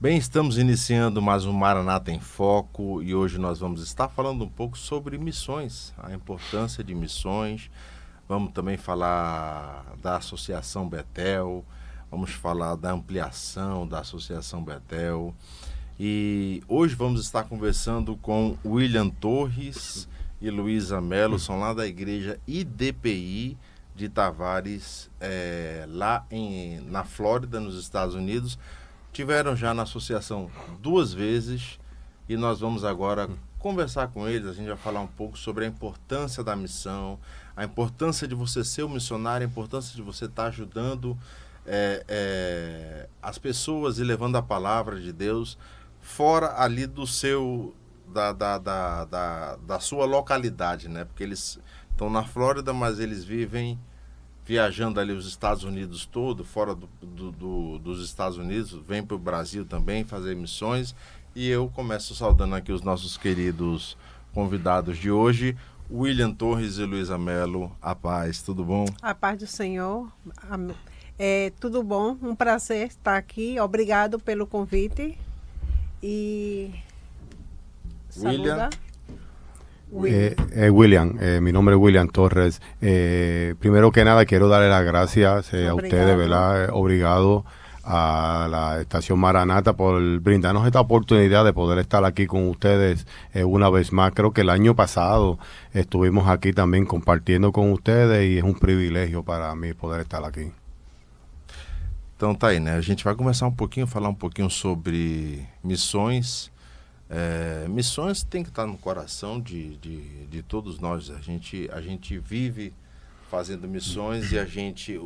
Bem, estamos iniciando mais um Maranata em Foco e hoje nós vamos estar falando um pouco sobre missões, a importância de missões. Vamos também falar da Associação Betel, vamos falar da ampliação da Associação Betel. E hoje vamos estar conversando com William Torres e Luísa Melo, são lá da igreja IDPI de Tavares, lá na Flórida, nos Estados Unidos. Tiveram já na associação 2 vezes e nós vamos agora conversar com eles. A gente vai falar um pouco sobre a importância da missão, a importância de você ser um missionário, a importância de você estar ajudando as pessoas e levando a palavra de Deus fora ali do seu, da sua localidade, né? Porque eles estão na Flórida, mas eles vivem viajando ali os Estados Unidos todo, fora dos Estados Unidos, vem para o Brasil também fazer missões. E eu começo saudando aqui os nossos queridos convidados de hoje, William Torres e Luísa Melo. A paz, tudo bom? A paz do Senhor. Tudo bom, um prazer estar aqui. Obrigado pelo convite. Y William. William, mi nombre es William Torres. Primero que nada quiero darle las gracias a ustedes, ¿verdad? Obrigado a la estación Maranata por brindarnos esta oportunidad de poder estar aquí con ustedes una vez más. Creo que el año pasado estuvimos aquí también compartiendo con ustedes y es un privilegio para mí poder estar aqui. Então tá aí, né? A gente vai conversar falar um pouquinho sobre missões. Missões tem que estar no coração de todos nós. A gente vive fazendo missões e a gente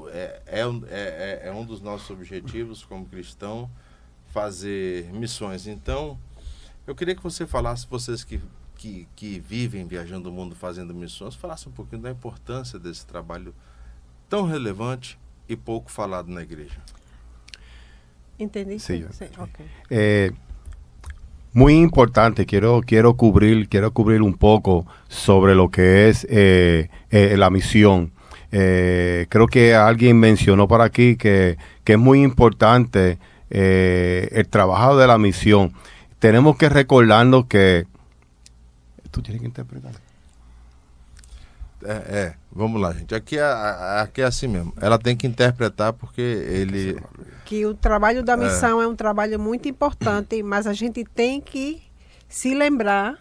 é um dos nossos objetivos como cristão, fazer missões. Então, eu queria que você falasse, vocês que vivem viajando o mundo fazendo missões, falasse um pouquinho da importância desse trabalho tão relevante e pouco falado na igreja. ¿Entendí? Sí, sí. Okay. Muy importante, quiero cubrir un poco sobre lo que es la misión. Creo que alguien mencionó por aquí que es muy importante el trabajo de la misión. Tenemos que recordarnos que... Tú tienes que interpretar. Vamos lá, gente. Aqui é assim mesmo. Ela tem que interpretar porque ele... Que o trabalho da missão é um trabalho muito importante, mas a gente tem que se lembrar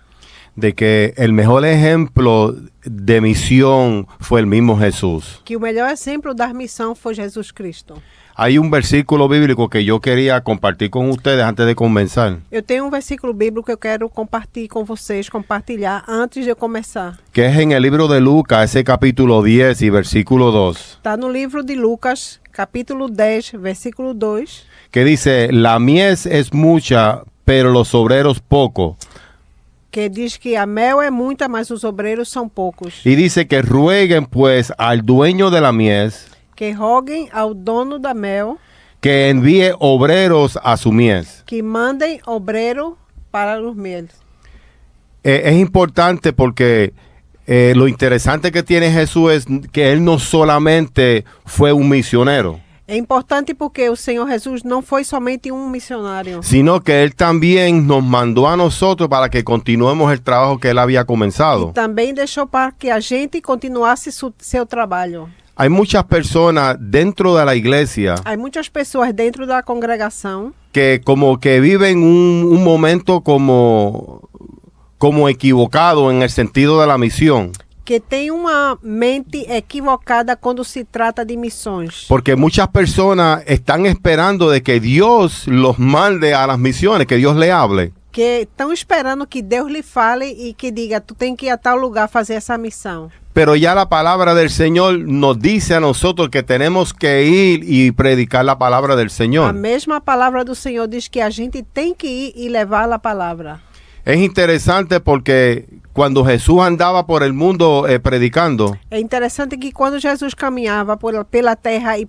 de que el mejor ejemplo de misión fue el mismo Jesús. Que o melhor exemplo da missão foi Jesus Cristo. Hay un versículo bíblico que yo quería compartir con ustedes antes de comenzar. Eu tenho um versículo bíblico que eu quero compartilhar antes de eu começar. Que es en el libro de Lucas, ese capítulo 10 y versículo 2. Está no livro de Lucas, capítulo 10, versículo 2. Que dice, la mies es mucha, pero los obreros pocos. Que diz que a mel é muita, mas os obreiros são poucos. Y dice que rueguen pues al dueño de la mies que roguem ao dono da mel que envíe obreros a su mies. Que mandem obreiro para os mieles. Es importante porque lo interesante que tiene Jesús es que él no solamente fue un misionero. É importante porque o Senhor Jesus não foi somente um missionário, sino que él también nos mandó a nosotros para que continuemos el trabajo que él había comenzado. E também deixou para que a gente continuasse seu trabalho. Hay muchas personas dentro de la iglesia. Hay muchas pessoas dentro da congregação que como que viven un momento como equivocado en el sentido de la misión. Que tem uma mente equivocada quando se trata de missões. Porque muchas personas están esperando de que Dios los mande a las misiones, que Dios le hable. Que estão esperando que Deus lhe fale e que diga, tu tem que ir a tal lugar fazer essa missão. Pero ya la palabra del Señor nos dice a nosotros que tenemos que ir y predicar la palabra del Señor. A mesma palavra do Senhor diz que a gente tem que ir e levar a palavra. Es interesante porque cuando Jesús andaba por el mundo predicando. É interessante que quando Jesus caminhava pela terra e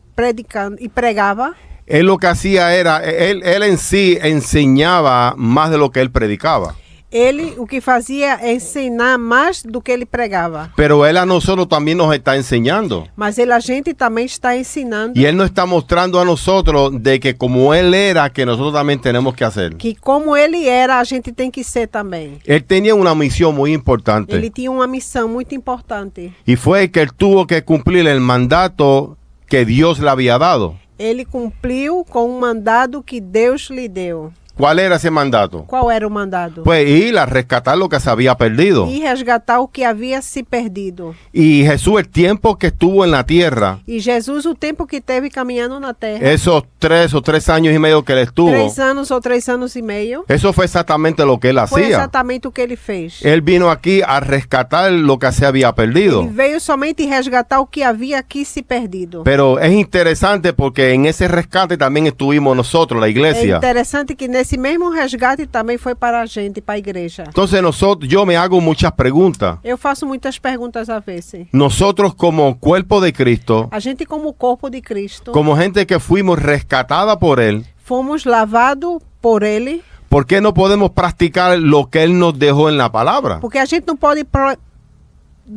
pregava. Él lo que hacía era, él en sí enseñaba más de lo que él predicaba. Ele o que fazia é ensinar mais do que ele pregava. Pero Él a nosotros también nos está enseñando. Mas ele a gente também está ensinando Y Él nos está mostrando a nosotros de que como Él era, que nosotros también tenemos que hacer. que como ele era, a gente tem que ser também. Él tenía una misión muy importante. Ele tinha uma missão muito importante. Y fue que Él tuvo que cumplir el mandato que Dios le había dado. Ele cumpriu com um mandado que Deus lhe deu. ¿Cuál era ese mandato? Qual era o mandado? Pues ir a rescatar lo que se había perdido. E resgatar o que havia se perdido. Y Jesús, el tiempo que estuvo en la tierra, E Jesus, o tempo que teve caminhando na terra, esos 3 o 3 años y medio que Él estuvo, 3 anos ou 3 anos e meio, eso fue exactamente lo que Él foi hacía. exatamente o que ele fez. Él vino aquí a rescatar lo que se había perdido. Ele veio somente resgatar o que havia aqui se perdido. Pero es interesante porque en ese rescate también estuvimos nosotros, la É iglesia. interessante que nesse mesmo resgate também foi para a gente, para a igreja. Entonces yo me hago muchas preguntas. Eu faço muitas perguntas a vezes. Nosotros como cuerpo de Cristo, A gente como corpo de Cristo, como gente que fuimos rescatada por Él, fomos lavados por Ele, ¿por qué no podemos practicar lo que Él nos dejó en la palabra? porque a gente não pode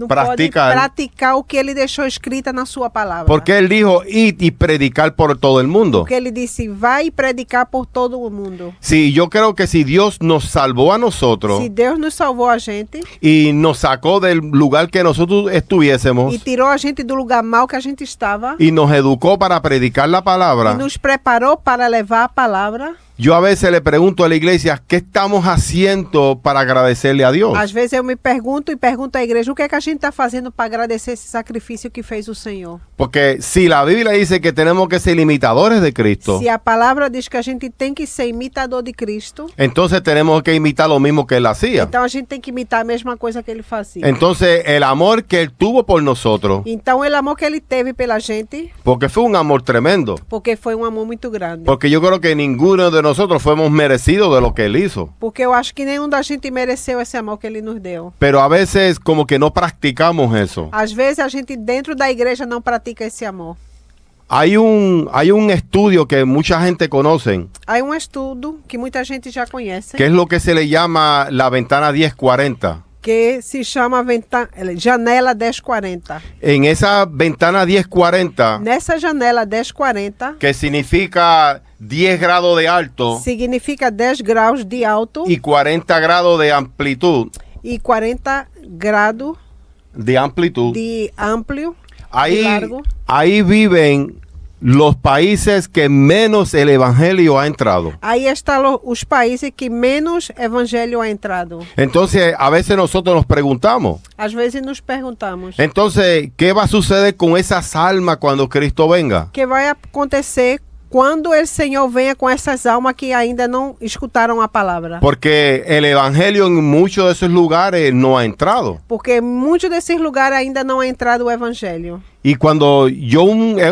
Praticar. praticar o que Ele deixou escrita na sua palavra. Porque Él dijo, id y predicar por todo el mundo. Porque Ele disse, vai predicar por todo o mundo. Sí, yo creo que si Dios nos salvó a nosotros Se Deus nos salvou a gente y nos sacó del lugar que nosotros estuviésemos e tirou a gente do lugar mau que a gente estava y nos educó para predicar la e palabra, nos preparou para levar a palavra, yo a veces le pregunto a la iglesia, ¿qué estamos haciendo para agradecerle a Dios? às vezes eu me pergunto e pergunto à igreja o que é que a gente está fazendo para agradecer esse sacrifício que fez o Senhor. Porque si la Biblia dice que tenemos que ser imitadores de Cristo, Se a palavra diz que a gente tem que ser imitador de Cristo, entonces tenemos que imitar lo mismo que Él hacía. então a gente tem que imitar a mesma coisa que ele fazia. Entonces el amor que Él tuvo por nosotros, Então, o amor que ele teve pela gente, porque fue un amor tremendo, porque foi um amor muito grande. porque yo creo que ninguno de nosotros fuimos merecidos de lo que Él hizo. Porque eu acho que nenhum da gente mereceu esse amor que ele nos deu. Pero a veces como que no practicamos eso. Às vezes a gente dentro da igreja não pratica esse amor. Hay un estudio que mucha gente conoce, Há um estudo que muita gente já conhece, que es lo que se le llama la ventana 1040. que se chama Janela 1040. En esa ventana 1040, Nessa janela 1040, que significa 10 grados de alto significa 10 graus de alto y 40 grados de amplitud, e 40 graus de amplitud, de amplio e ahí, largo. ahí viven los países que menos el evangelio ha entrado. Aí estão os países que menos evangelho ha entrado. Entonces, a veces nosotros nos preguntamos, Às vezes nos perguntamos, entonces, ¿qué va a suceder con esas almas cuando Cristo venga? o que vai acontecer quando o Senhor venha com essas almas que ainda não escutaram a palavra? Porque el evangelio en muchos de esos lugares no ha entrado. Porque em muitos desses lugares ainda não ha entrado o evangelho. Y cuando yo,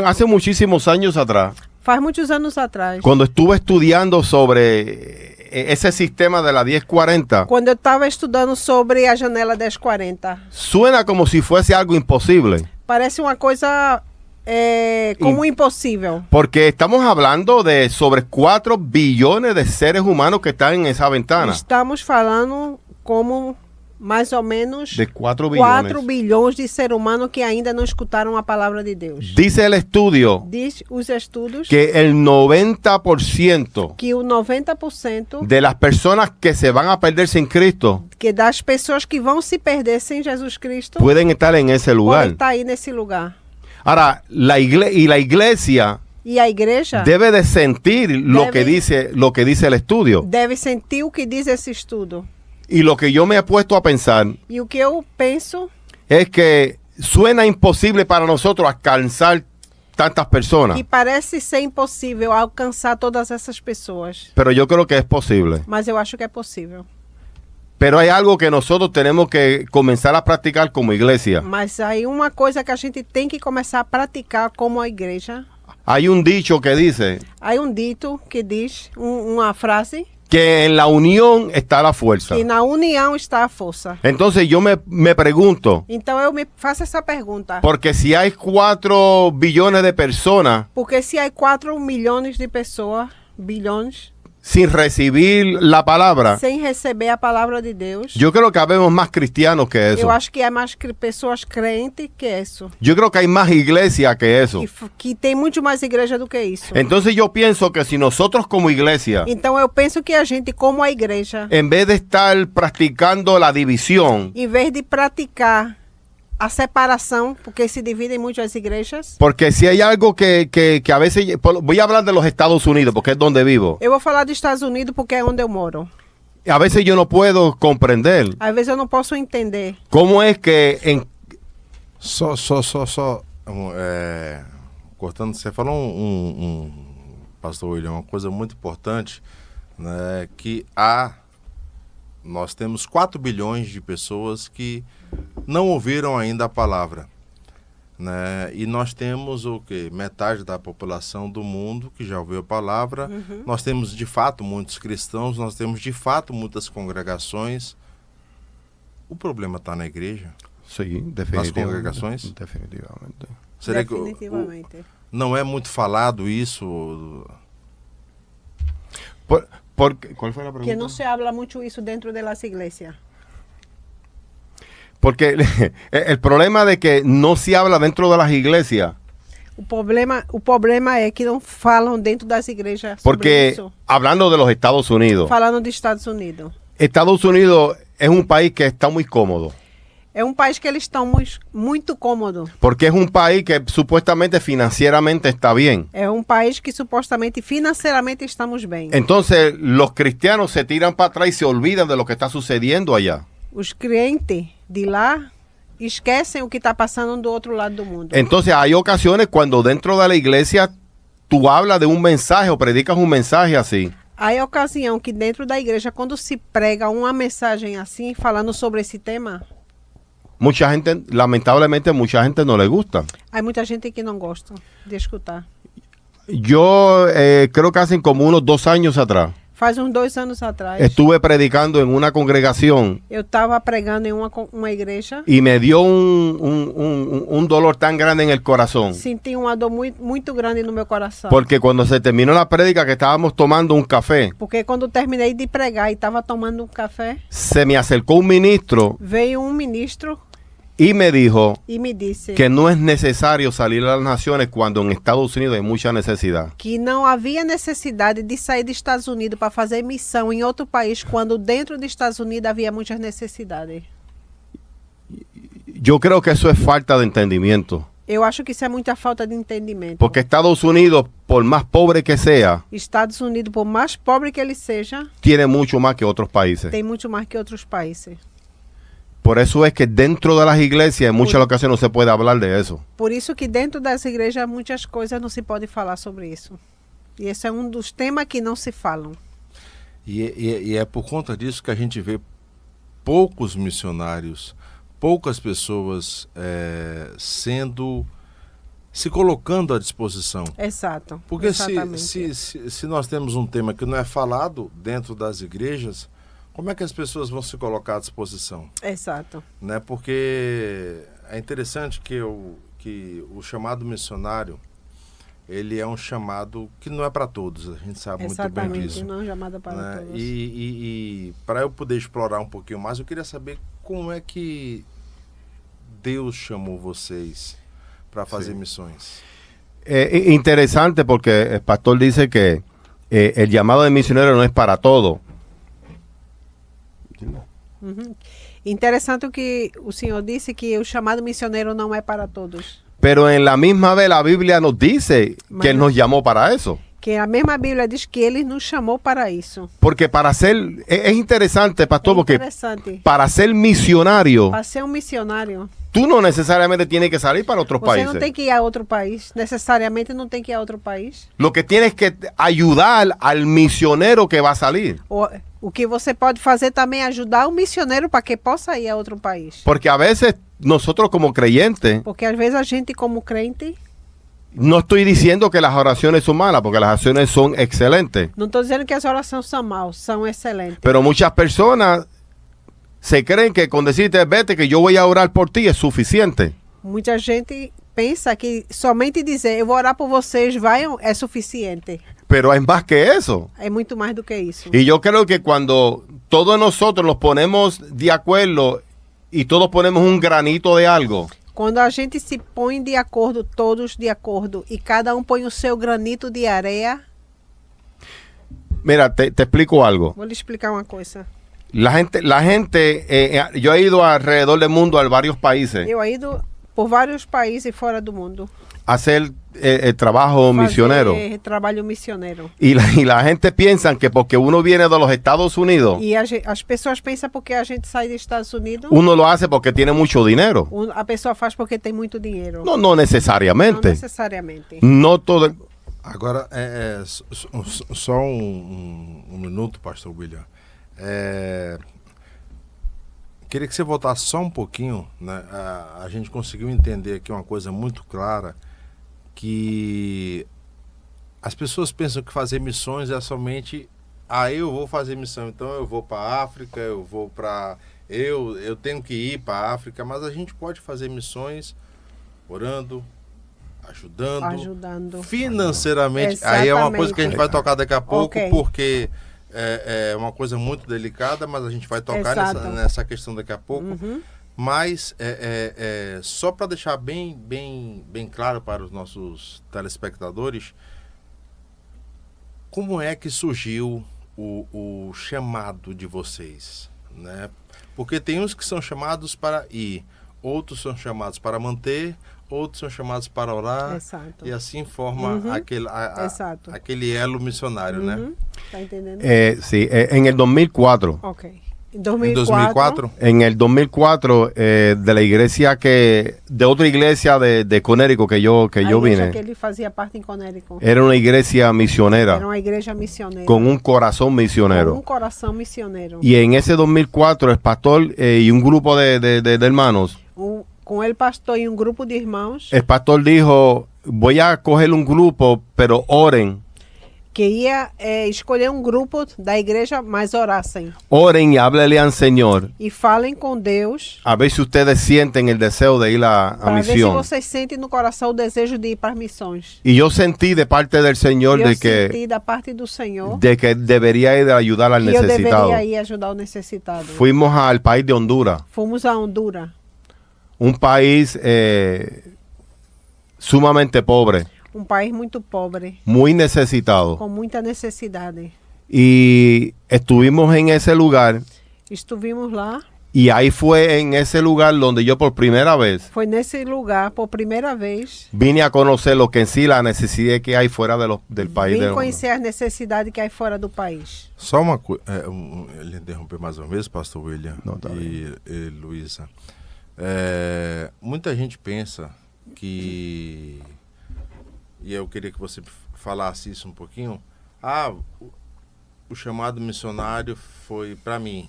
hace muchísimos años atrás, Faz muitos anos atrás, cuando estuve estudiando sobre ese sistema de la 1040, quando eu estava estudando sobre a janela 1040, suena como si fuese algo imposible. parece uma coisa como impossível. Porque estamos hablando de sobre 4 billones de seres humanos que están en esa ventana. Estamos falando como mais ou menos De 4 4 billones. bilhões de seres humanos que ainda não escutaram a palavra de Deus. Dice el estudio Diz os estudos que el 90% que o 90% de las personas que se van a perder sin Cristo que das pessoas que vão se perder sem Jesus Cristo pueden estar en ese podem lugar. estar aí nesse lugar. Ahora, la iglesia E a igreja debe de sentir lo Debe. que dice el estudio. deve sentir o que diz esse estudo. Y lo que yo me he puesto a pensar E o que eu penso es que suena imposible para nosotros alcanzar tantas personas, que parece ser impossível alcançar todas essas pessoas, pero yo creo que es posible. mas eu acho que é possível. Pero hay algo que nosotros tenemos que comenzar a practicar como iglesia. Mas aí uma coisa que a gente tem que começar a praticar como a igreja. Hay un dicho que dice Há um dito que diz, uma frase, que en la unión está la fuerza. que na união está a força. Entonces yo me pregunto, Então eu me faço essa pergunta. porque si hay 4 billones de personas Porque se há 4 milhões de pessoas, bilhões, sin recibir la palabra, sem receber a palavra de Deus. yo creo que habemos más cristianos que eso. Eu acho que há mais pessoas crentes que isso. Yo creo que hay más iglesia que eso. Que tem muito mais igreja do que isso. Entonces yo pienso que si nosotros como iglesia, Então eu penso que a gente, como a igreja, en vez de estar practicando la división, em vez de praticar a separação, porque se dividem muito as igrejas. porque si hay algo que a veces, voy a hablar de los Estados Unidos, porque es donde vivo. Eu vou falar dos Estados Unidos porque é onde eu moro. A veces yo no puedo comprender Às vezes eu não posso entender. cómo es que en Só, cortando, você falou pastor William, uma coisa muito importante, né, que nós temos 4 bilhões de pessoas que não ouviram ainda a palavra, né, e nós temos o quê? Metade da população do mundo que já ouviu a palavra. Nós temos de fato muitos cristãos, nós temos de fato muitas congregações. O problema está na igreja? sí, Nas congregações? definitivamente. Será que Definitivamente. não é muito falado isso? ¿Cuál fue la pregunta? Que não se habla muito isso dentro das igrejas. Porque el problema de que no se habla dentro de las iglesias, O problema é que não falam dentro das igrejas sobre porque isso. hablando de los Estados Unidos, Falando dos Estados Unidos. Estados Unidos es un país que está muy cómodo, É um país que eles estão muito cômodo. porque es un país que supuestamente financieramente está bien. É um país que supostamente financeiramente estamos bem. Entonces los cristianos se tiran para atrás y se olvidan de lo que está sucediendo allá. Os crentes de lá esquecem o que está passando do outro lado do mundo. Entonces hay ocasiones cuando dentro de la iglesia tú hablas de un mensaje o predicas un mensaje así, Há ocasião que dentro da igreja, quando se prega uma mensagem assim, falando sobre esse tema, mucha gente, lamentablemente mucha gente no le gusta. há muita gente que não gosta de escutar. Yo creo que hace como unos 2 años atrás Faz uns 2 anos atrás, estuve predicando en una congregación eu estava pregando em uma igreja, y me dio un dolor tan grande en el corazón. senti uma dor muito grande no meu coração. Porque cuando se terminó la prédica, que estábamos tomando un café, Porque quando terminei de pregar e estava tomando um café, se me acercó un ministro veio um ministro y me dijo e me disse que no es necesario salir a las naciones cuando en Estados Unidos hay mucha necesidad. que não havia necessidade de sair dos Estados Unidos para fazer missão em outro país, quando dentro dos Estados Unidos havia muitas necessidades. Yo creo que eso es falta de entendimiento. Eu acho que isso é muita falta de entendimento. Porque Estados Unidos, por más pobre que sea, Estados Unidos, por mais pobre que ele seja, tiene mucho más que otros países. tem muito mais que outros países. Por eso es que dentro de las iglesias en muchas ocasiones no se puede hablar de eso. Por isso que dentro das igrejas muitas coisas não se pode falar sobre isso. E esse é um dos temas que não se falam. E é por conta disso que a gente vê poucos missionários, poucas pessoas se colocando à disposição. Exato. Porque exatamente. se nós temos um tema que não é falado dentro das igrejas, como é que as pessoas vão se colocar à disposição? Exato. Né? Porque é interessante que o chamado missionário, ele é um chamado que não é para todos, a gente sabe muito bem Exatamente, disso. não é chamada para Né? todos. E para eu poder explorar um pouquinho mais, eu queria saber como é que Deus chamou vocês para fazer missões. Es interesante porque el pastor dice que el llamado de misionero no es para todo. Uhum. Interessante o que o senhor disse, que o chamado missioneiro não é para todos. Pero en la misma vez la Biblia nos dice que Él nos llamó para eso. Que a mesma Bíblia diz que ele nos chamou para isso. Porque para ser, es interesante, pastor, porque Interessante. para ser misionario, Para ser um missionário, tú no necesariamente tienes que salir para otros você países. não tem que ir a outro país. Necessariamente não tem que ir a outro país. Lo que tienes que ayudar al misionero que va a salir. O que você pode fazer também é ajudar o missionário para que possa ir a outro país. Porque a veces nosotros como creyentes, Porque às vezes a gente como crente, no estoy diciendo que las oraciones son malas, porque las oraciones son excelentes. não estou dizendo que as orações são maus, são excelentes. Pero muchas personas se creen que con decirte vete que yo voy a orar por ti es suficiente. Muita gente pensa que somente dizer eu vou orar por vocês é suficiente. Pero es más que eso. É muito mais do que isso. Y yo creo que cuando todos nosotros nos ponemos de acuerdo y todos ponemos un granito de algo, Quando a gente se põe de acordo, todos de acordo, e cada um põe o seu granito de areia, mira, te explico algo. vou lhe explicar uma coisa. La gente, yo he ido alrededor del mundo a varios países Eu he ido por vários países fora do mundo. a hacer trabajo misionero. Fazer trabalho missioneiro. Y la gente piensa que porque uno viene de los Estados Unidos, E as pessoas pensam porque a gente sai dos Estados Unidos, uno lo hace porque tiene mucho dinero. a pessoa faz porque tem muito dinheiro. No Não necesariamente. necessariamente. No todo. Agora, só um minuto, pastor William. Queria que você voltasse só um pouquinho, né? A gente conseguiu entender aqui uma coisa muito clara, que as pessoas pensam que fazer missões é somente, eu vou fazer missão, então eu vou para a África, eu vou para... Eu tenho que ir para a África, mas a gente pode fazer missões orando, ajudando. Financeiramente. Exatamente. Aí é uma coisa que a gente vai tocar daqui a pouco, Ok. porque é uma coisa muito delicada, mas a gente vai tocar Exato. nessa questão daqui a pouco. Uhum. Mas só para deixar bem claro para os nossos telespectadores, como é que surgiu o chamado de vocês, né? Porque tem uns que são chamados para ir, outros são chamados para manter, outros são chamados para orar. Exato. E assim forma Uhum. Exato. aquele elo missionário, né? Uhum. Tá entendendo? Sí, en el 2004. Ok. Em Em 2004, 2004, En el 2004, de la iglesia de otra iglesia de Connecticut que yo a igreja vine, que ele fazia parte em Connecticut era una iglesia era misionera uma igreja missioneira con un corazón com misionero. coração missioneiro. Y en ese 2004, el pastor y un grupo de hermanos, Com ele pastor e um grupo de irmãos el pastor dijo, voy a coger un grupo, pero oren. que ia escolher um grupo da igreja, mas orassem Oren y háblele al Señor. e falem com Deus A ver si ustedes sienten el deseo de ir a para ver se misión. vocês sentem no coração o desejo de ir para as missões. Y yo sentí de parte del Señor E eu de senti da parte do Senhor que debería ir a ayudar al que eu necesitado. deveria ir ajudar o necessitado. Fuimos al país de Honduras, Fomos a Honduras, un país sumamente pobre, um país muito pobre, muy necesitado. com muita necessidade. Y estuvimos en ese lugar Estivemos lá, y ahí fue en ese lugar donde yo por primera vez foi nesse lugar, por primeira vez, vine a conocer lo que en sí la necesidad que hay fuera del país de vim Honduras. conhecer as necessidades que há fora do país. só uma coisa, ele interrompeu mais uma vez, pastor William Não, tá e Luísa. Muita gente pensa que, e eu queria que você falasse isso um pouquinho, o chamado missionário foi para mim,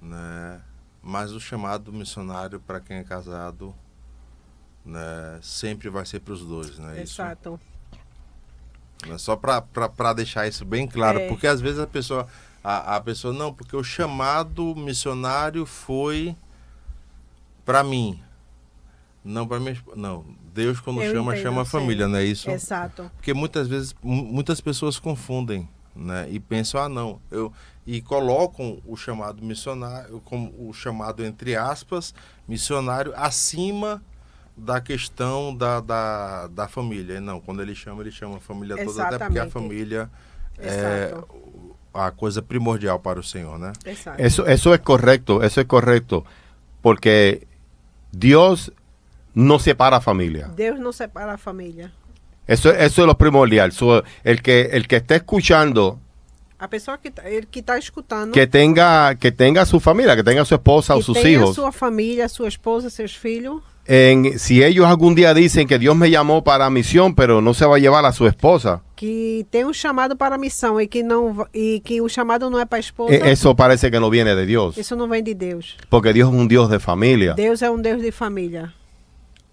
né? Mas o chamado missionário para quem é casado, né, sempre vai ser para os dois, né? Exato. Né? Só para deixar isso bem claro, É. porque às vezes a pessoa não, porque o chamado missionário foi para mim, não para minha esposa. Não, Deus quando Eu chama entendo, a família, sim. não é isso? Exato. Porque muitas vezes muitas pessoas confundem, né? E pensam, não, e colocam o chamado missionário, como o chamado entre aspas, missionário acima da questão da família. E não, quando ele chama a família toda, até porque a Exatamente. família Exato. é a coisa primordial para o Senhor, né? Exato. Eso es correcto, porque Dios no separa familia. Deus não separa a família. Eso es lo primordial. El que esté escuchando, A pessoa que está escutando, que tenga su familia, que tenga su esposa o que sus tenha hijos. sua família, sua esposa, seus filhos, Si ellos algún día dicen que Dios me llamó para misión, pero no se va a llevar a su esposa, que tem um chamado para a missão e que o chamado não é para a esposa, eso parece que no viene de Dios. isso não vem de Deus. Porque Dios es un Dios de familia. Deus é um Deus de família.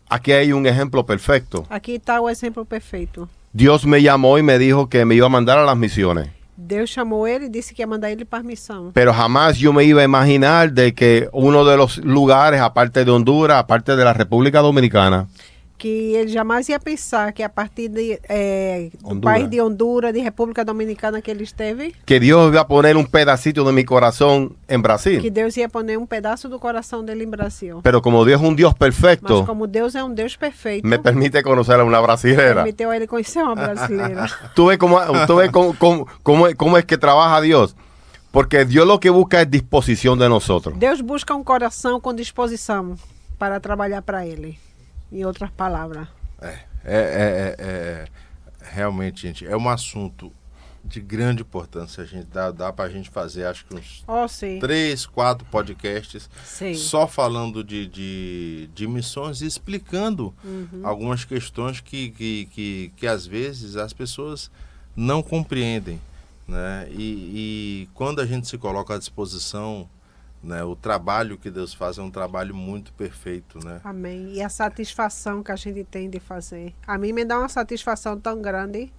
Aquí hay un ejemplo perfecto. Aqui está o exemplo perfeito. Dios me llamó y me dijo que me iba a mandar a las misiones. Deus chamou ele e disse que ia mandar ele para a missão. Pero jamás yo me iba a imaginar de que uno de los lugares, aparte de Honduras, aparte de la República Dominicana, que ele jamais ia pensar que a partir do Honduras. país de Honduras, de República Dominicana que ele esteve, Que Dios iba a poner un pedacito de mi corazón en Brasil. que Deus ia poner um pedaço do coração dele em Brasil. Pero como Dios es un Dios Mas perfecto, como Deus é um Deus perfeito, me permite conocer a una brasilera. permitiu a ele conhecer uma brasileira. Tú ves cómo es que trabaja Dios. Porque Dios lo que busca es disposición de nosotros. Deus busca um coração com disposição para trabalhar para ele. Em outras palavras. Realmente, gente, é um assunto de grande importância. A gente dá para a gente fazer, acho que uns Sim. 3, 4 podcasts Sim. só falando de missões e explicando algumas questões que às vezes as pessoas não compreendem, né? E quando a gente se coloca à disposição, né, o trabalho que Deus faz é um trabalho muito perfeito, né? Amém. E a satisfação que a gente tem de fazer. A mim me dá uma satisfação tão grande.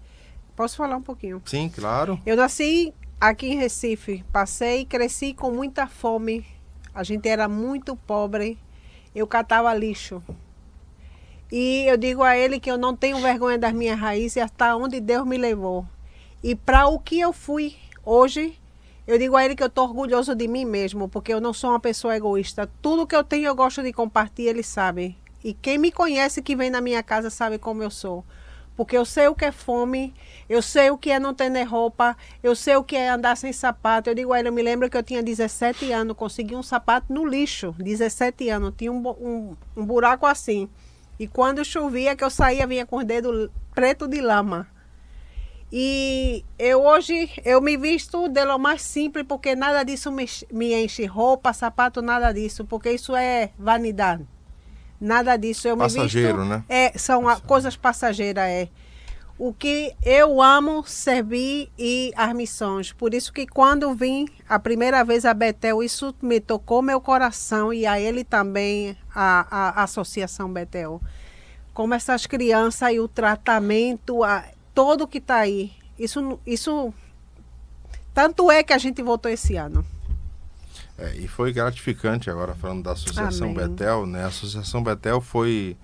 Posso falar um pouquinho? Sim, claro. Eu nasci aqui em Recife. Passei e cresci com muita fome. A gente era muito pobre. Eu catava lixo. E eu digo a ele que eu não tenho vergonha das minhas raízes até onde Deus me levou. E para o que eu fui hoje, eu digo a ele que eu estou orgulhoso de mim mesmo, porque eu não sou uma pessoa egoísta. Tudo que eu tenho eu gosto de compartilhar, ele sabe. E quem me conhece, que vem na minha casa, sabe como eu sou. Porque eu sei o que é fome, eu sei o que é não ter roupa, eu sei o que é andar sem sapato. Eu digo a ele, eu me lembro que eu tinha 17 anos, consegui um sapato no lixo, 17 anos, tinha um buraco assim. E quando chovia, que eu saía, vinha com os dedos pretos de lama. E hoje eu me visto de lo mais simples, porque nada disso me enche roupa, sapato, nada disso, porque isso é vanidade. Nada disso. Eu Passageiro, me visto, né? São coisas passageiras. O que eu amo servir e as missões. Por isso que quando vim a primeira vez a Betel, isso me tocou meu coração, e a ele também, a Associação Betel. Como essas crianças e o tratamento, todo que está aí. Isso tanto é que a gente voltou esse ano. E foi gratificante, agora falando da Associação Amém. Betel, né? A Associação Betel foi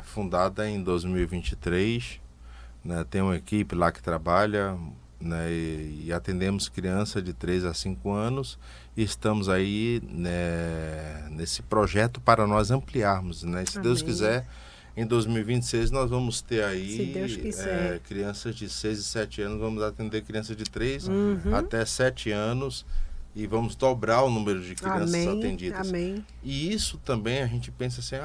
fundada em 2023, né? Tem uma equipe lá que trabalha, né? E atendemos crianças de 3 a 5 anos, e estamos aí, né, nesse projeto para nós ampliarmos, né? Se Deus Amém. quiser, em 2026 nós vamos ter aí Se Deus quiser. crianças de 6 e 7 anos, vamos atender crianças de 3 até 7 anos, e vamos dobrar o número de crianças Amém. atendidas. Amém. E isso também a gente pensa assim,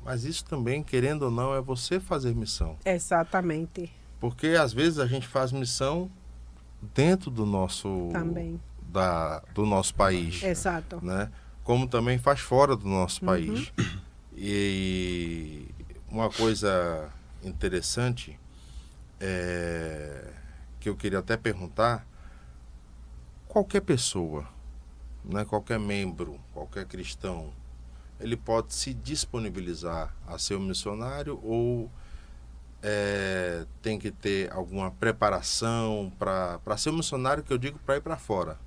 mas isso também, querendo ou não, é você fazer missão. Exatamente. Porque às vezes a gente faz missão dentro do nosso, Também. do nosso país, Exato. né? Como também faz fora do nosso país. E uma coisa interessante que eu queria até perguntar: qualquer pessoa, né, qualquer membro, qualquer cristão, ele pode se disponibilizar a ser um missionário, ou tem que ter alguma preparação para ser um missionário, que eu digo para ir para fora?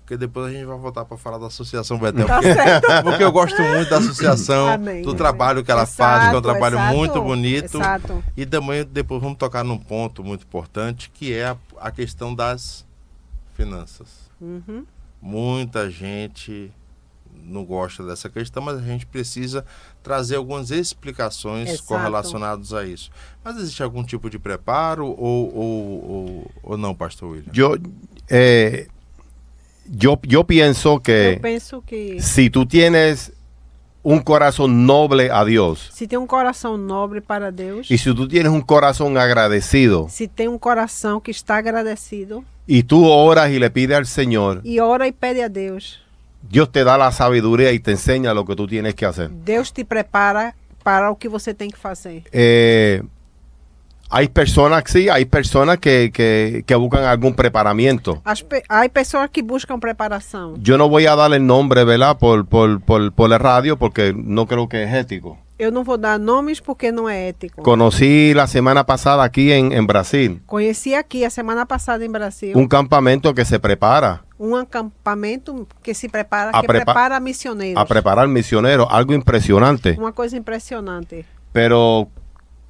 Porque depois a gente vai voltar para falar da Associação Betel, porque eu gosto muito da associação, Amém. do trabalho que ela Exato, faz, que é um trabalho exato, muito bonito. exato. E também depois vamos tocar num ponto muito importante, que é a questão das finanças. Muita gente não gosta dessa questão, mas a gente precisa trazer algumas explicações Exato. correlacionadas a isso. Mas existe algum tipo de preparo ou não, pastor William? Yo pienso que Eu penso que si tú tienes un corazón noble a Dios se tem um coração nobre para Deus, y si tú tienes un corazón agradecido se tem um coração que está agradecido y tú oras y le pides al Señor, e ora e pede a Deus, Dios te da la sabiduría y te enseña lo que tú tienes que hacer. Deus te prepara para o que você tem que fazer. Hay personas que buscan algún preparamiento. Há pessoas que buscam preparação. Yo no voy a dar el nombre, ¿verdad? Por la radio, porque no creo que es ético. Eu não vou dar nomes porque não é ético. Conocí la semana pasada aquí en Brasil Conheci aqui a semana passada em Brasil un campamento que se prepara um acampamento que se prepara, que prepara missioneiros. A preparar misioneros, algo impresionante. Uma coisa impressionante. Pero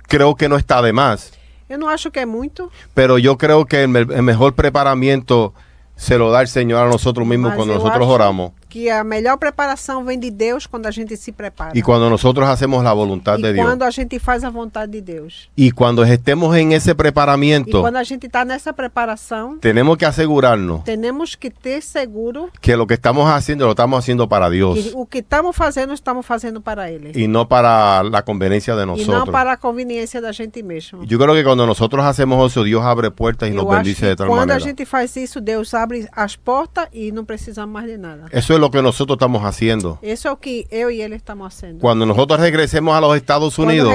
creo que no está de más. Eu não acho que é muito. Pero yo creo que el mejor preparamiento se lo da el Señor a nosotros mismos cuando nosotros oramos. Que a melhor preparação vem de Deus quando a gente se prepara. Y cuando nosotros hacemos la voluntad de Dios. Quando a gente faz a vontade de Deus. Y cuando estemos en ese preparamiento. E quando a gente está nessa preparação. Tenemos que asegurarnos. Temos que ter seguro. Que lo que estamos haciendo lo estamos haciendo para Dios. Que o que estamos fazendo para Ele. Y no para la conveniencia de nosotros. E não para a conveniência da gente mesmo. Yo creo que cuando nosotros hacemos eso, Dios abre puertas y nos bendice de tal manera. Quando a gente faz isso, Deus abre as portas e não precisamos mais de nada. Eso es lo que nosotros estamos haciendo. Isso é o que eu e ele estamos fazendo. Cuando nosotros regresemos a los Estados Unidos,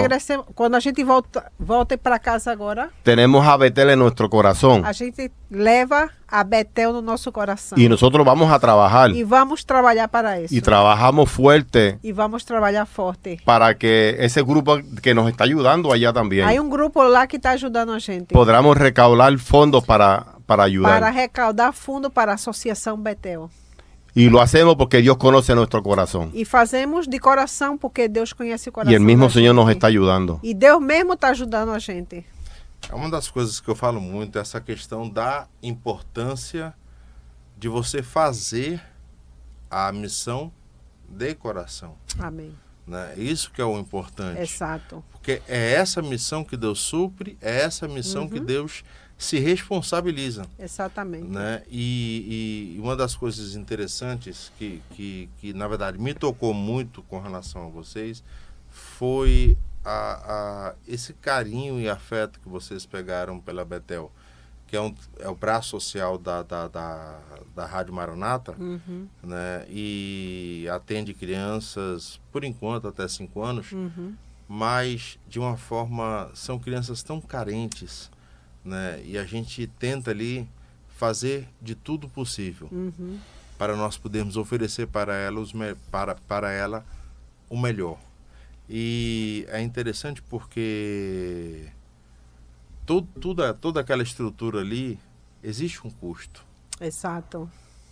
quando a gente volta para casa agora, tenemos a Betel en nuestro corazón. A gente leva a Betel no nosso coração. Y nosotros vamos a trabajar. E vamos trabalhar para isso. Y trabajamos fuerte. E vamos trabalhar forte. Para que ese grupo que nos está ayudando allá también. Hay grupo lá que está ajudando a gente. Podamos recaudar fondos para ayudar. Para recaudar fundo para a Associação Betel. Y lo hacemos porque Dios conoce nuestro corazón. E fazemos de coração porque Deus conhece o coração. Y el mismo Señor nos está ayudando. E Deus mesmo está ajudando a gente. Uma das coisas que eu falo muito é essa questão da importância de você fazer a missão de coração. Amém. Né? Isso que é o importante. Exato. Porque é essa missão que Deus supre, é essa missão que Deus se responsabiliza. Exatamente. Né? E uma das coisas interessantes que na verdade me tocou muito com relação a vocês foi esse carinho e afeto que vocês pegaram pela Betel, que é o braço social da Rádio Maranata, né? E atende crianças, por enquanto, até 5 anos, mas de uma forma, são crianças tão carentes, né? E a gente tenta ali fazer de tudo possível para nós podermos oferecer para ela, para ela o melhor. E é interessante porque toda aquela estrutura ali, existe um custo. Exato.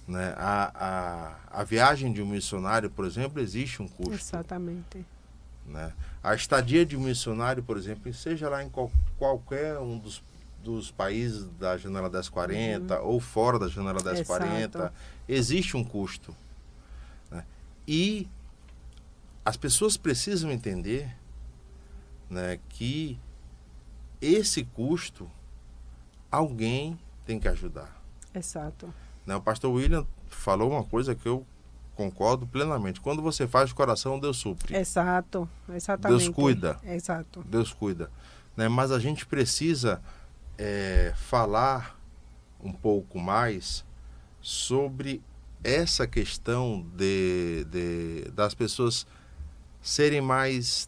Né? A viagem de um missionário, por exemplo, existe um custo. Exatamente. Né? A estadia de um missionário, por exemplo, seja lá em qualquer um dos países da Janela 1040 ou fora da Janela 1040, exato, existe um custo. Né? E as pessoas precisam entender, né, que esse custo alguém tem que ajudar. Exato. Né, o pastor William falou uma coisa que eu concordo plenamente. Quando você faz de coração, Deus supre. Exato, exatamente. Deus cuida. Exato. Deus cuida. Né, mas a gente precisa falar um pouco mais sobre essa questão das pessoas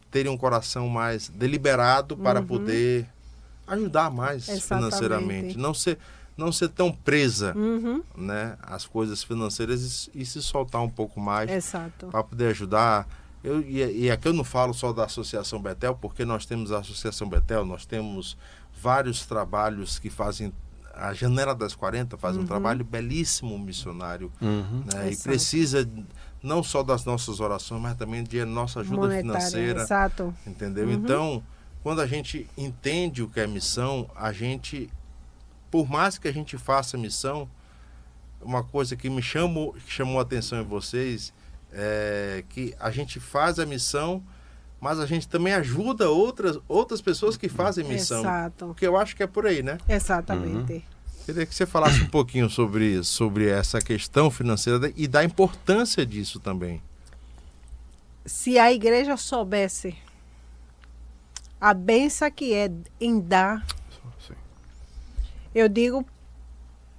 terem um coração mais deliberado para poder ajudar mais financeiramente, não ser tão presa, né, às coisas financeiras e se soltar um pouco mais para poder ajudar. E aqui eu não falo só da Associação Betel, porque nós temos a Associação Betel, nós temos vários trabalhos que fazem. A Janela 1040 faz um trabalho belíssimo missionário, né? E precisa não só das nossas orações, mas também de nossa ajuda monetária, financeira. Exato. Entendeu? Então, quando a gente entende o que é missão, por mais que a gente faça missão, uma coisa que chamou a atenção em vocês é que a gente faz a missão, mas a gente também ajuda outras pessoas que fazem missão. Exato. Porque eu acho que é por aí, né? Exatamente. Queria que você falasse um pouquinho sobre essa questão financeira e da importância disso também. Se a igreja soubesse a bênção que é em dar, eu digo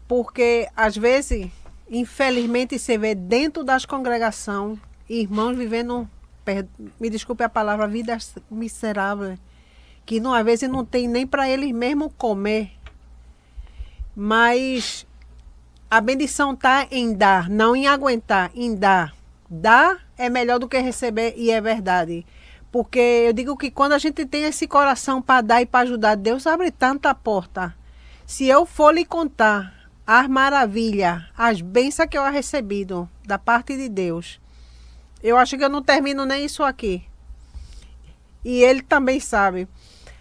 porque às vezes, infelizmente, você vê dentro das congregações irmãos vivendo, me desculpe a palavra, vidas miseráveis, que às vezes não tem nem para eles mesmos comer. Mas a bendição está em dar, não em aguentar, em dar. Dar é melhor do que receber, e é verdade. Porque eu digo que quando a gente tem esse coração para dar e para ajudar, Deus abre tanta porta. Se eu for lhe contar as maravilhas, as bênçãos que eu he recebido da parte de Deus. Eu acho que eu não termino nem isso aqui. E ele também sabe.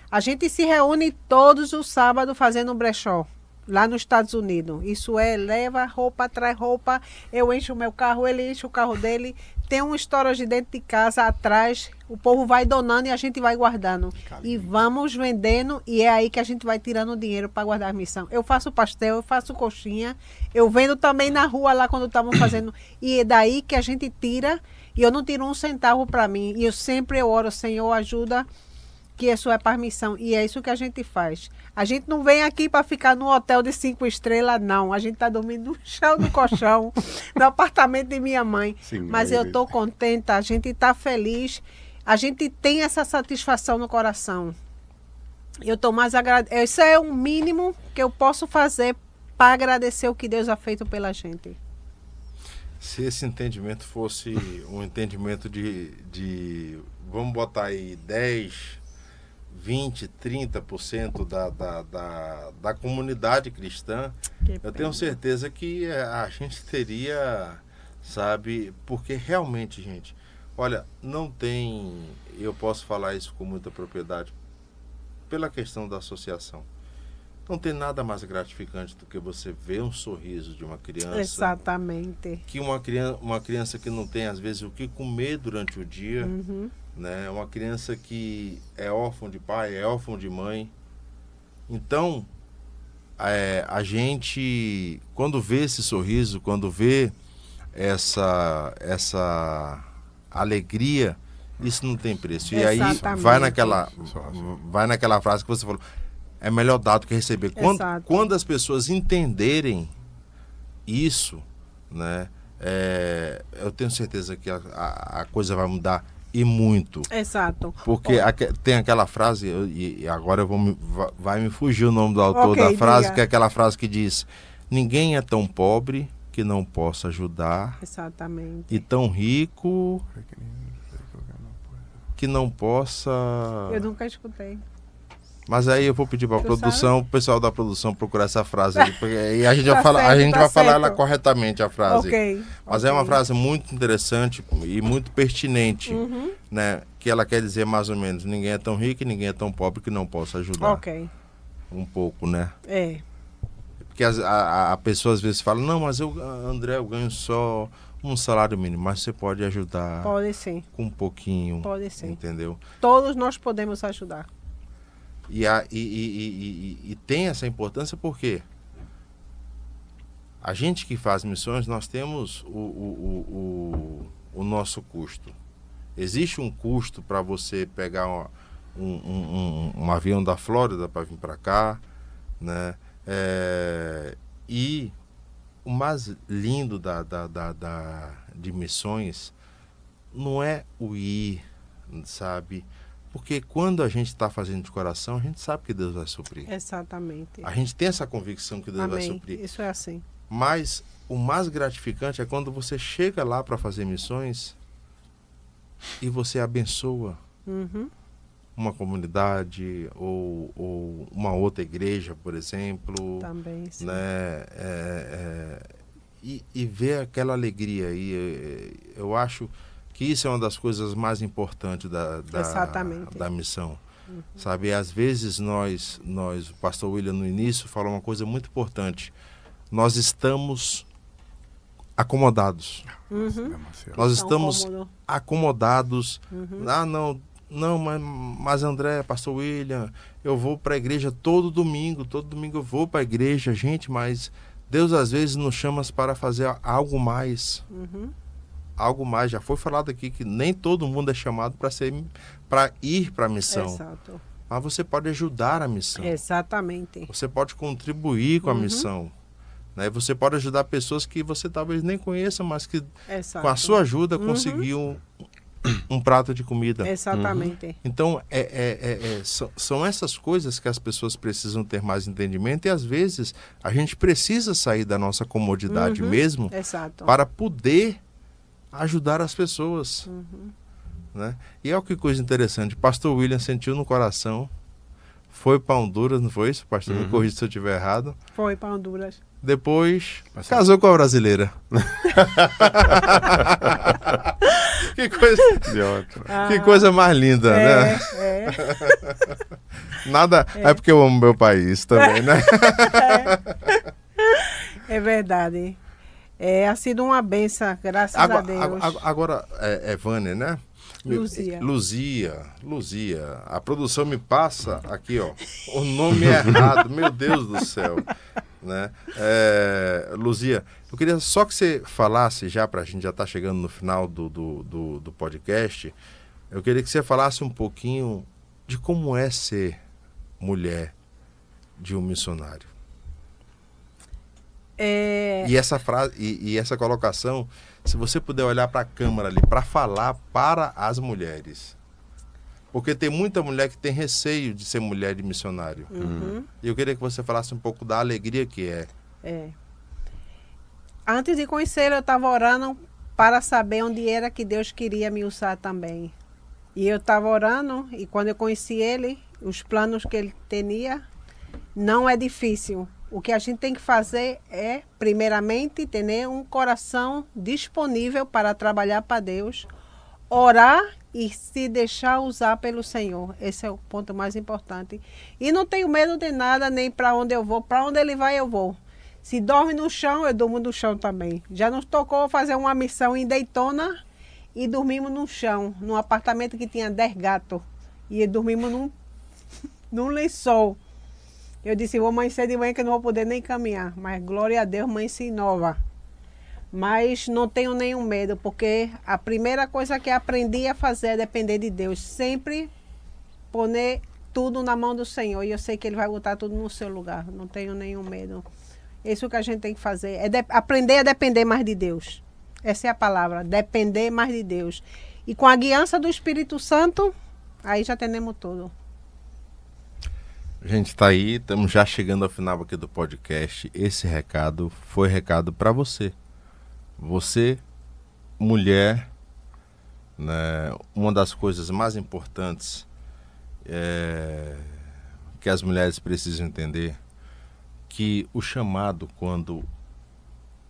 A gente se reúne todos os sábados fazendo um brechó, lá nos Estados Unidos. Isso é, leva roupa, traz roupa, eu encho o meu carro, ele enche o carro dele. Tem um storage dentro de casa, atrás, o povo vai donando e a gente vai guardando. E vamos vendendo e é aí que a gente vai tirando dinheiro para guardar a missão. Eu faço pastel, eu faço coxinha, eu vendo também na rua lá quando estavam fazendo. E é daí que a gente tira, e eu não tiro um centavo para mim. E eu sempre oro, Senhor, ajuda, que isso é para missão. E é isso que a gente faz. A gente não vem aqui para ficar no hotel de 5 estrelas, não. A gente está dormindo no chão do colchão, no apartamento de minha mãe. Sim, mas eu estou contenta, a gente está feliz, a gente tem essa satisfação no coração. Eu estou mais agradecida. Isso é o mínimo que eu posso fazer para agradecer o que Deus ha feito pela gente. Se esse entendimento fosse um entendimento de vamos botar aí 10, 20, 30% da comunidade cristã, eu tenho certeza que a gente teria, sabe, porque realmente, gente, olha, não tem, eu posso falar isso com muita propriedade, pela questão da associação. Não tem nada mais gratificante do que você ver um sorriso de uma criança. Exatamente. Que uma criança que não tem, às vezes, o que comer durante o dia. Uhum. Né? Uma criança que é órfã de pai, é órfã de mãe. Então, a gente, quando vê esse sorriso, quando vê essa alegria, isso não tem preço. E Exatamente. aí vai naquela frase que você falou, é melhor dar do que receber. Quando as pessoas entenderem isso, né, eu tenho certeza que a coisa vai mudar e muito. Exato. Porque tem aquela frase, e agora vai me fugir o nome do autor da frase, que é aquela frase que diz: ninguém é tão pobre que não possa ajudar. Exatamente. E tão rico que não possa... Eu nunca escutei. Mas aí eu vou pedir para a produção, o pessoal da produção procurar essa frase aí, e a gente vai falar ela corretamente, a frase. Mas é uma frase muito interessante e muito pertinente, né? Que ela quer dizer mais ou menos, ninguém é tão rico e ninguém é tão pobre que não possa ajudar. Um pouco, né? É. Porque a pessoa às vezes fala, não, mas André, eu ganho só um salário mínimo, mas você pode ajudar. Pode sim. Com um pouquinho. Pode sim. Entendeu? Todos nós podemos ajudar. E tem essa importância porque a gente que faz missões, nós temos o nosso custo. Existe um custo para você pegar um avião da Flórida para vir para cá, né? E o mais lindo de missões não é o ir, sabe? Porque quando a gente está fazendo de coração, a gente sabe que Deus vai suprir. Exatamente. A gente tem essa convicção que Deus vai suprir. Isso é assim. Mas o mais gratificante é quando você chega lá para fazer missões e você abençoa uma comunidade ou uma outra igreja, por exemplo. Também, sim. Né? E ver aquela alegria aí. Eu acho que isso é uma das coisas mais importantes da missão. Sabe, às vezes nós, o pastor William no início falou uma coisa muito importante. Nós estamos acomodados. Nós estamos acomodados. Ah, não, mas André, pastor William, eu vou para a igreja todo domingo eu vou para a igreja, gente, mas Deus às vezes nos chama para fazer algo mais. Algo mais, já foi falado aqui que nem todo mundo é chamado para ir para a missão. Exato. Mas você pode ajudar a missão. Exatamente. Você pode contribuir com a missão. Né? Você pode ajudar pessoas que você talvez nem conheça, mas que com a sua ajuda conseguiu um prato de comida. Exatamente. Então, são essas coisas que as pessoas precisam ter mais entendimento e às vezes a gente precisa sair da nossa comodidade mesmo para poder ajudar as pessoas. Né? E olha que coisa interessante, pastor William sentiu no coração foi para Honduras, não foi isso, pastor? Me corrija se eu estiver errado. Foi para Honduras. Depois casou com a brasileira. Que coisa mais linda, né? Nada. É porque eu amo meu país também, né? É verdade. Ha sido uma benção, graças a Deus. Agora, Vânia, né? Luzia. A produção me passa aqui, ó. O nome é errado, meu Deus do céu. Né? Luzia, eu queria só que você falasse já, pra gente já tá chegando no final do podcast, eu queria que você falasse um pouquinho de como é ser mulher de um missionário. E essa frase e essa colocação, se você puder olhar para a câmera ali para falar para as mulheres, porque tem muita mulher que tem receio de ser mulher de missionário. E eu queria que você falasse um pouco da alegria que é. Antes de conhecer, eu estava orando para saber onde era que Deus queria me usar também. E eu estava orando, e quando eu conheci ele, os planos que ele tinha, não é difícil. O que a gente tem que fazer é, primeiramente, ter um coração disponível para trabalhar para Deus, orar e se deixar usar pelo Senhor. Esse é o ponto mais importante. E não tenho medo de nada, nem para onde eu vou. Para onde ele vai, eu vou. Se dorme no chão, eu durmo no chão também. Já nos tocou fazer uma missão em Daytona e dormimos no chão, num apartamento que tinha 10 gatos. E dormimos num lençol. Eu disse, vou amanhecer de manhã que eu não vou poder nem caminhar. Mas glória a Deus, mãe se inova. Mas não tenho nenhum medo, porque a primeira coisa que aprendi a fazer é depender de Deus. Sempre pôr tudo na mão do Senhor. E eu sei que Ele vai botar tudo no seu lugar. Não tenho nenhum medo. Isso que a gente tem que fazer. Aprender a depender mais de Deus. Essa é a palavra. Depender mais de Deus. E com a guiança do Espírito Santo, aí já temos tudo. A gente está aí, estamos já chegando ao final aqui do podcast. Esse recado foi recado para você. Você, mulher, né? Uma das coisas mais importantes que as mulheres precisam entender, que o chamado, quando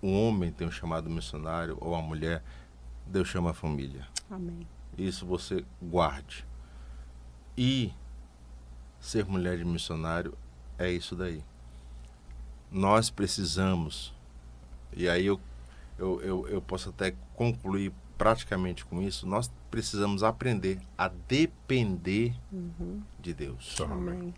um homem tem um chamado missionário ou a mulher, Deus chama a família. Amém. Isso você guarde. E ser mulher de missionário é isso daí. Nós precisamos, e aí eu posso até concluir praticamente com isso, nós precisamos aprender a depender de Deus. Amém.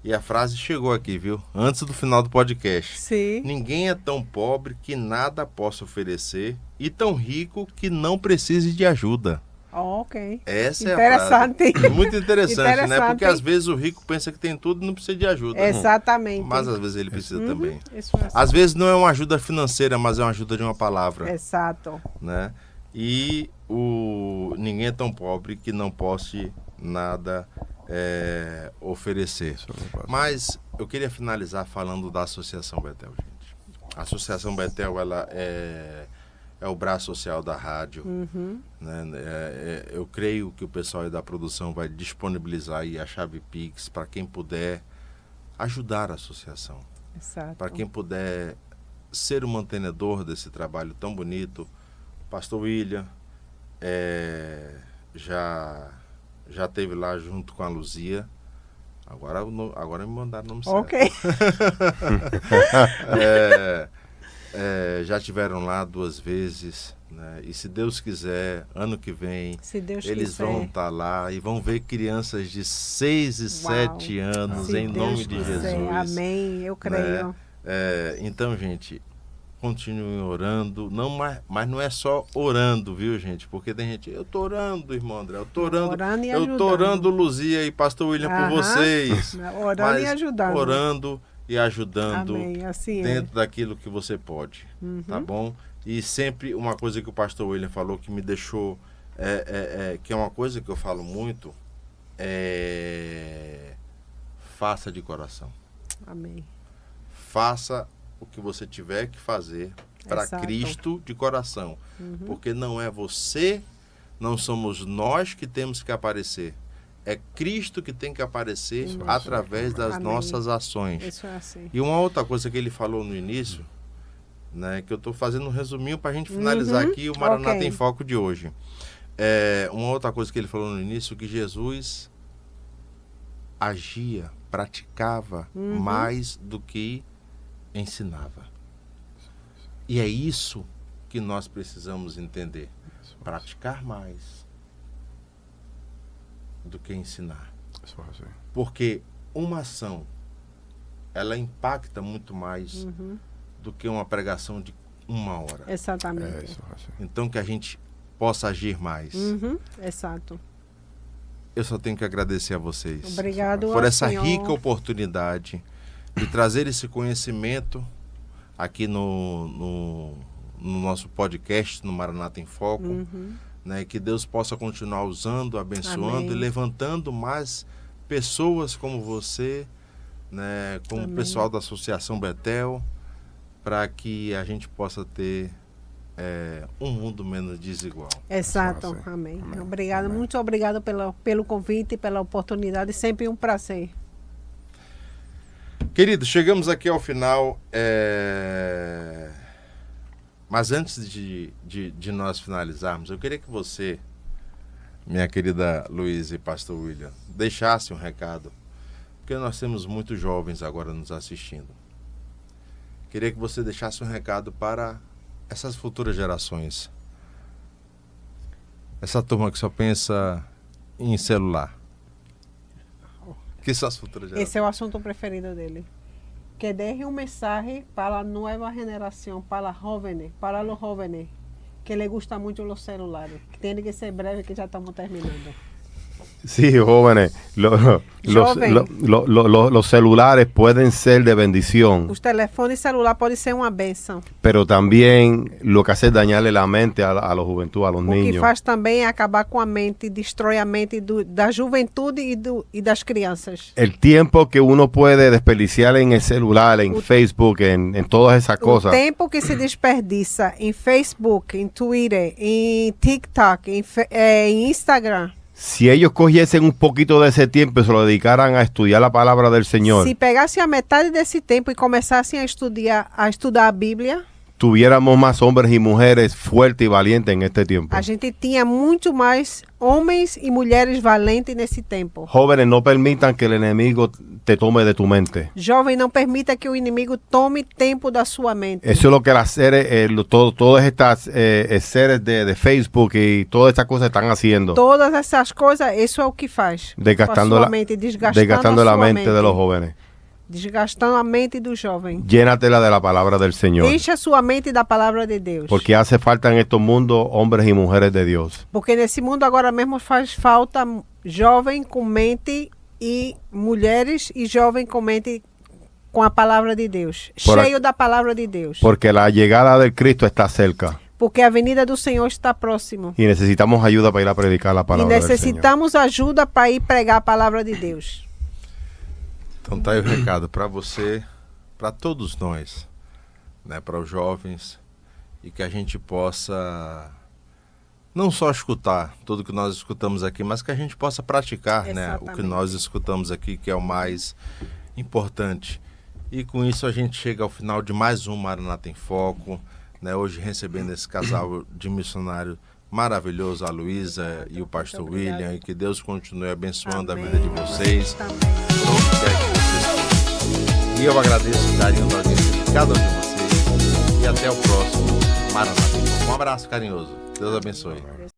E a frase chegou aqui, viu? Antes do final do podcast. Sim. Ninguém é tão pobre que nada possa oferecer e tão rico que não precise de ajuda. Ok. Essa é a frase. Muito interessante, né? Porque às vezes o rico pensa que tem tudo e não precisa de ajuda. Exatamente. Mas às vezes ele precisa também. Isso é assim. Às vezes não é uma ajuda financeira, mas é uma ajuda de uma palavra. Exato. Né? E ninguém é tão pobre que não possa nada oferecer. Mas eu queria finalizar falando da Associação Betel, gente. A Associação Betel, ela é o braço social da rádio. Né? Eu creio que o pessoal aí da produção vai disponibilizar aí a chave Pix para quem puder ajudar a associação. Para quem puder ser o mantenedor desse trabalho tão bonito. Pastor William já esteve lá junto com a Luzia. Agora me mandaram o nome certo. Ok. Já estiveram lá 2 vezes, né? E se Deus quiser, ano que vem, eles vão estar lá e vão ver crianças de 6 e 7 anos, em nome de Jesus. Amém, eu creio. Né? Então, gente, continuem orando, mas não é só orando, viu, gente? Porque tem gente, eu tô orando, irmão André, eu tô orando, Luzia e Pastor William por vocês. Orando e ajudando. Orando e ajudando. Amém, assim dentro daquilo que você pode, tá bom? E sempre uma coisa que o pastor William falou que me deixou, que é uma coisa que eu falo muito, faça de coração. Amém. Faça o que você tiver que fazer para Cristo de coração, porque não é você, não somos nós que temos que aparecer, É Cristo que tem que aparecer através das Amém. Nossas ações. Isso é assim. E uma outra coisa que ele falou no início, né, que eu estou fazendo um resuminho para a gente finalizar aqui o Maranata Ok. em Foco de hoje. Uma outra coisa que ele falou no início, que Jesus agia, praticava mais do que ensinava. E é isso que nós precisamos entender. Praticar mais do que ensinar. Porque uma ação, ela impacta muito mais do que uma pregação de 1 hora. Exatamente. Então que a gente possa agir mais. Exato. Eu só tenho que agradecer a vocês Obrigado por ao essa Senhor. rica oportunidade de trazer esse conhecimento aqui no nosso podcast, no Maranata em Foco. Né, que Deus possa continuar usando, abençoando Amém. e levantando mais pessoas como você, né, como o Amém. pessoal da Associação Betel, para que a gente possa ter um mundo menos desigual. Exato. Isso é assim. Amém. Amém. Obrigado. Amém. Muito obrigado pelo convite, pela oportunidade. Sempre um prazer. Queridos, chegamos aqui ao final. Mas antes de nós finalizarmos, eu queria que você, minha querida Luísa e pastor William, deixasse um recado, porque nós temos muitos jovens agora nos assistindo. Queria que você deixasse um recado para essas futuras gerações. Essa turma que só pensa em celular. Que são as futuras gerações? Esse é o assunto preferido dele. Que deje un mensaje para la nueva generación, para los jóvenes, que les gusta mucho los celulares. Tiene que ser breve, que ya estamos terminando. Sí, jóvenes, los celulares pueden ser de bendición, Os telefones celular podem ser uma bênção. pero también lo que hace es dañarle la mente a la juventud, a los O que niños. faz também é acabar com a mente, destrói a mente da juventude e das crianças. El tiempo que uno puede desperdiciar en el celular, en Facebook, en todas esas O cosas, tempo que se desperdiça em Facebook, em Twitter, em TikTok, em Instagram. si ellos cogiesen un poquito de ese tiempo y se lo dedicaran a estudiar la palabra del Señor, Se pegassem a metade desse tempo e começassem a estudar a Bíblia, tuviéramos más hombres y mujeres fuertes y valientes en este tiempo. a gente tinha muito mais homens e mulheres valentes nesse tempo. Jóvenes, no permitan que el enemigo te tome de tu mente. Jovem, não permita que o inimigo tome tempo da sua mente. Eso es lo que las seres, todas estas seres de Facebook y todas estas cosas están haciendo. Todas essas coisas, isso é o que faz. Desgastando com a la, sua mente, desgastando a la sua mente de los jóvenes. Desgastando a mente do jovem. Llénatela de la palabra del Señor. Encha sua mente da palavra de Deus. Porque hace falta en estos mundos hombres y mujeres de Dios. Porque nesse mundo agora mesmo faz falta jovem com mente e mulheres e jovem com mente com a palavra de Deus. Cheio da palavra de Deus. Porque la llegada del Cristo está cerca. Porque a venida do Senhor está próximo. Y necesitamos ayuda para ir a predicar la E palabra del Señor. necessitamos ajuda para ir pregar a palavra de Deus. Então tá aí o recado para você, para todos nós, né, para os jovens, e que a gente possa não só escutar tudo que nós escutamos aqui, mas que a gente possa praticar, né, o que nós escutamos aqui, que é o mais importante. E com isso a gente chega ao final de mais um Maranata em Foco, né, hoje recebendo esse casal de missionário maravilhoso, a Luísa e o pastor William, e que Deus continue abençoando Amém. a vida de vocês. Amém. Por onde quer que vocês forem. E eu agradeço o carinho da audiência de cada um de vocês. E até o próximo Maranata. Um abraço carinhoso. Deus abençoe.